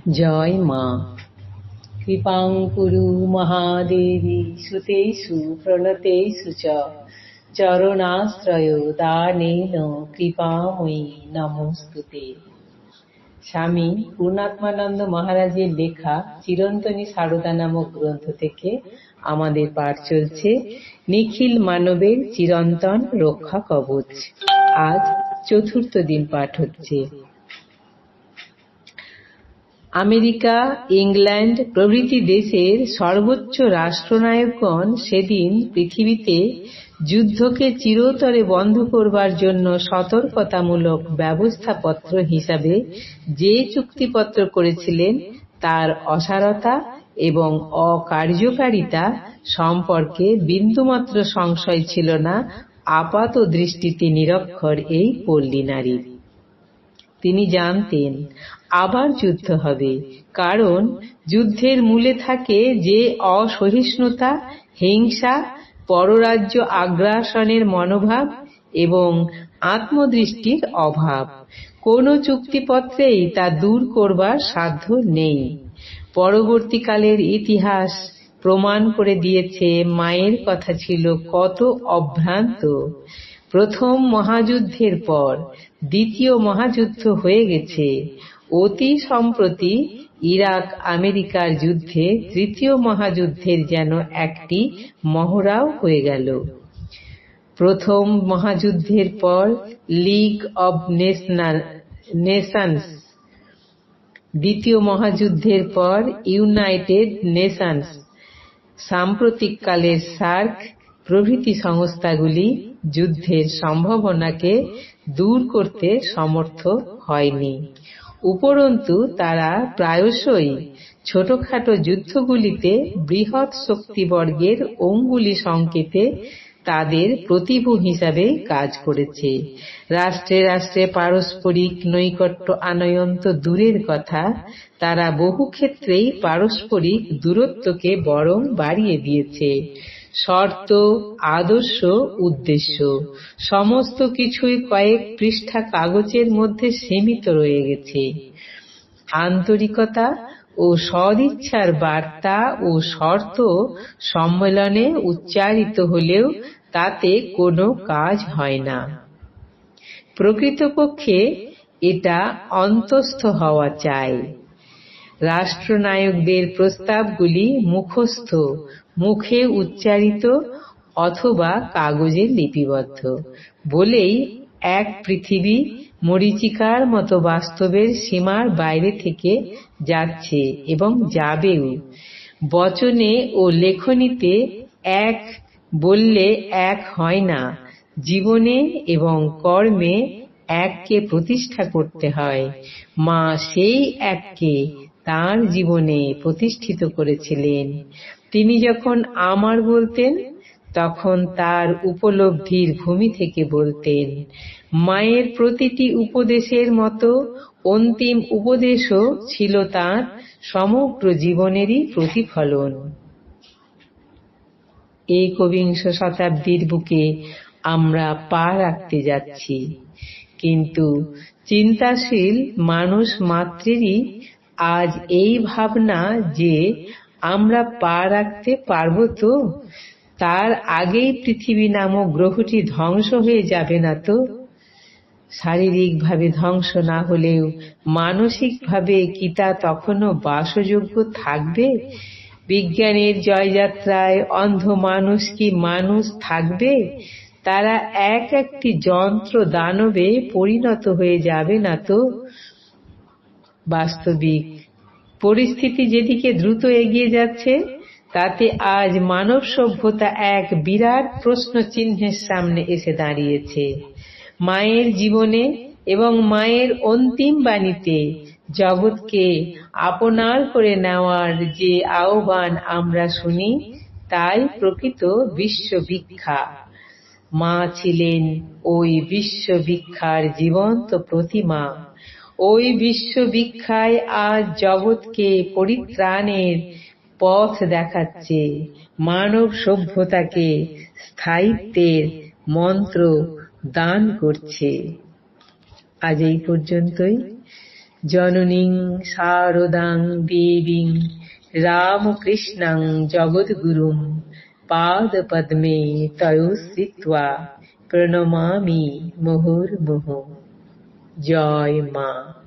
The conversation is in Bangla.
জয় মা। কৃপাং কুরু মহাদেবী সুতেষু প্রণতেষু চ চরণাশ্রয় দানেন কৃপাময়ী নমস্তুতে। স্বামী পূর্ণাত্মানন্দ মহারাজের লেখা চিরন্তনী সারদা নামক গ্রন্থ থেকে আমাদের পাঠ চলছে নিখিল মানবের চিরন্তন রক্ষা কবচ। আজ চতুর্থ দিন পাঠ হচ্ছে। আমেরিকা, ইংল্যান্ড প্রভৃতি দেশের সর্বোচ্চ রাষ্ট্রনায়কগণ সেদিন পৃথিবীতে যুদ্ধকে চিরতরে বন্ধ করবার জন্য সতর্কতামূলক ব্যবস্থাপত্র হিসাবে যে চুক্তিপত্র করেছিলেন তার অসারতা এবং অকার্যকারিতা সম্পর্কে বিন্দুমাত্র সংশয় ছিল না আপাত দৃষ্টিতে নিরক্ষর এই পল্লী নারীর। তিনি জানতেন আবার যুদ্ধ হবে, কারণ যুদ্ধের মূলে থাকে যে অসহিষ্ণুতা, হিংসা, পররাজ্য আগ্রাসনের মনোভাব এবং আত্মদৃষ্টির অভাব। কোনো চুক্তিপত্রেই তা দূর করবার সাধ্য নেই। পরবর্তীকালের ইতিহাস প্রমাণ করে দিয়েছে মায়ের কথা ছিল কত অভ্রান্ত। প্রথম মহাযুদ্ধের পর দ্বিতীয় মহাযুদ্ধ হয়ে গেছে। অতি সম্প্রতি ইরাক আমেরিকার যুদ্ধে তৃতীয় মহাযুদ্ধের যেন একটি মহড়াও হয়ে গেল। প্রথম মহাযুদ্ধের পর লীগ অব নেশনস, দ্বিতীয় মহাযুদ্ধের পর ইউনাইটেড নেশনস, সাম্প্রতিককালের সার্ক প্রভৃতি সংস্থাগুলি যুদ্ধের সম্ভাবনাকে দূর করতে সমর্থ হয়নি। উপরন্তু তারা প্রায়শই ছোটখাটো যুদ্ধগুলিতে বৃহৎ শক্তিবর্গের অঙ্গুলি সংকেতে তাদের প্রতিভূ হিসাবে কাজ করেছে। রাষ্ট্রে রাষ্ট্রে পারস্পরিক নৈকট্য আনয়ন তো দূরের কথা, তারা বহু ক্ষেত্রেই পারস্পরিক দূরত্বকে বরং বাড়িয়ে দিয়েছে। শর্ত, আদর্শ, উদ্দেশ্য সমস্ত কিছুই কয়েক পৃষ্ঠা কাগজের মধ্যে সীমিত রয়ে গেছে। আন্তরিকতা ও সদিচ্ছার বার্তা ও শর্ত সম্মেলনে উচ্চারিত হলেও তাতে কোনো কাজ হয় না। প্রকৃতপক্ষে এটা অন্তস্থ হওয়া চাই। রাষ্ট্রনায়কদের প্রস্তাবগুলি মুখস্থ, মুখে উচ্চারিত অথবা কাগজে লিপিবদ্ধ বলেই এক পৃথিবী মরীচিকার মতো বাস্তবের সীমার বাইরে থেকে যাচ্ছে এবং যাবেও। বচনে ও লেখনীতে এক বললে এক হয় না। জীবনে এবং কর্মে এককে প্রতিষ্ঠা করতে হয়। মা সেই এককে তাঁর জীবনে প্রতিষ্ঠিত করেছিলেন। তিনি যখন আমার বলতেন তখন তার উপলব্ধির ভূমি থেকে বলতেন। মায়ের প্রতিটি উপদেশের মতো অন্তিম উপদেশও ছিল তাঁর সমগ্র জীবনেরই প্রতিফলন। একবিংশ শতাব্দীর বুকে আমরা পা রাখতে যাচ্ছি, কিন্তু চিন্তাশীল মানুষ মাত্রেরই আজ এই ভাবনা যে আমরা পা রাখতে পারব তো, তার আগেই পৃথিবী নামক গ্রহটি ধ্বংস হয়ে যাবে না তো। শারীরিকভাবে ধ্বংস না হলেও মানসিকভাবে কি তা তখনও বাসযোগ্য থাকবে? বিজ্ঞানের জয়যাত্রায় অন্ধ মানুষ কি মানুষ থাকবে? তারা এক একটি যন্ত্র দানবে পরিণত হয়ে যাবে না তো। বাস্তবিক পরিস্থিতি যেদিকে দ্রুত এগিয়ে যাচ্ছে তাতে আজ মানব সভ্যতা এক বিরাট প্রশ্ন চিহ্নের সামনে এসে দাঁড়িয়েছে। মায়ের জীবনে এবং মায়ের অন্তিম বাণীতে জগৎকে আপনার করে নেওয়ার যে আহ্বান আমরা শুনি তাই প্রকৃত বিশ্বভিক্ষা। মা ছিলেন ওই বিশ্বভিক্ষার জীবন্ত প্রতিমা। ওই বিশ্বভিক্ষায় আজ জগৎকে পরিত্রাণের পথ দেখাচ্ছে, মানব সভ্যতাকে স্থায়িত্বের মন্ত্র দান করছে। আজ এই পর্যন্তই। জননীং শারদাং দেবীং রামকৃষ্ণং জগদ্গুরুং পাদপদ্মে তয়ো শ্রিত্বা প্রণমামি মুহুর্মুহুঃ। জয় মা।